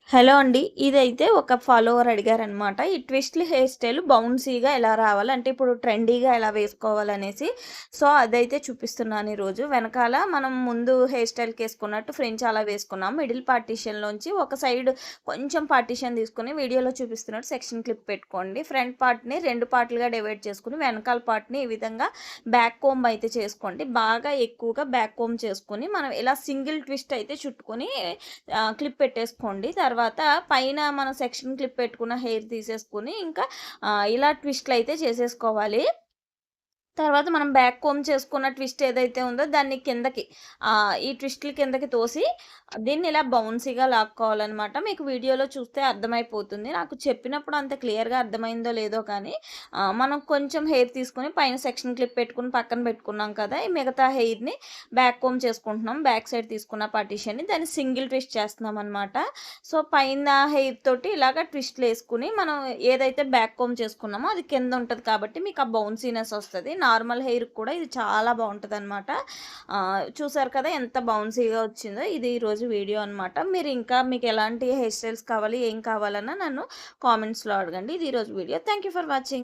Hello అండి. ఇదైతే ఒక ఫాలోవర్ అడిగారనమాట. ఈ ట్విస్ట్‌లు హెయిర్ స్టైల్ బౌన్సీగా ఎలా రావాలి? అంటే ఇప్పుడు ట్రెండీగా ఎలా వేసుకోవాలనేసి. సో, అదైతే చూపిస్తున్నాను ఈరోజు. వెనకాల మనం ముందు హెయిర్ స్టైల్‌కేసుకున్నట్టు ఫ్రించ్ అలా వేసుకున్నాం. మిడిల్ పార్టిషన్‌లోంచి ఒక సైడ్ కొంచెం పార్టిషన్ తీసుకొని వీడియోలో చూపిస్తున్నట్టు సెక్షన్ క్లిప్ పెట్టుకోండి. ఫ్రంట్ పార్ట్‌ని 2 పార్ట్‌లుగా డివైడ్ చేసుకొని వెనకాల పార్ట్‌ని ఈ విధంగా బ్యాక్ కోంబ్ అయితే చేసుకోండి. బాగా ఎక్కువగా బ్యాక్ కోంబ్ చేసుకొని మనం ఇలా సింగిల్ ట్విస్ట్ అయితే చుట్టుకొని క్లిప్ పెట్టేసుకోండి. తర్వాత పైన మనం సెక్షన్ క్లిప్ పెట్టుకున్న హెయిర్ తీసేసుకొని ఇంకా ఇలా ట్విస్ట్‌లు అయితే చేసేసుకోవాలి. తర్వాత మనం బ్యాక్ కోంబ్ చేసుకున్న ట్విస్ట్ ఏదైతే ఉందో దాన్ని కిందకి ఈ ట్విస్ట్‌లు కిందకి తోసి దీన్ని ఇలా బౌన్సీగా లాక్కోవాలనమాట. మీకు వీడియోలో చూస్తే అర్థమైపోతుంది. నాకు చెప్పినప్పుడు అంత క్లియర్‌గా అర్థమైందో లేదో కానీ మనం కొంచెం హెయిర్ తీసుకొని పైన సెక్షన్ క్లిప్ పెట్టుకొని పక్కన పెట్టుకున్నాం కదా! ఈ మిగతా హెయిర్‌ని బ్యాక్ కోంబ్ చేసుకుంటున్నాం. బ్యాక్ సైడ్ తీసుకున్న పార్టిషన్‌ని దాన్ని సింగిల్ ట్విస్ట్ చేస్తున్నామనమాట. సో, పైన హెయిర్ తోటి ఇలాగ ట్విస్ట్‌లేసుకొని మనం ఏదైతే బ్యాక్ కోంబ్ చేసుకున్నామో అది కింద ఉంటది కాబట్టి మీకు ఆ బౌన్సీనెస్ వస్తది. నార్మల్ హెయిర్‌కి కూడా ఇది చాలా బావుంటదనమాట. చూసారు కదా ఎంత బౌన్సీగా వచ్చిందో. ఇది ఈరోజు వీడియో అనమాట. మీరు ఇంకా మీకు ఎలాంటి హెయిర్ స్టైల్స్ కావాలి, ఏం కావాలన్నా నన్ను కామెంట్స్‌లో అడగండి. ఇది ఈరోజు video. Thank you for watching.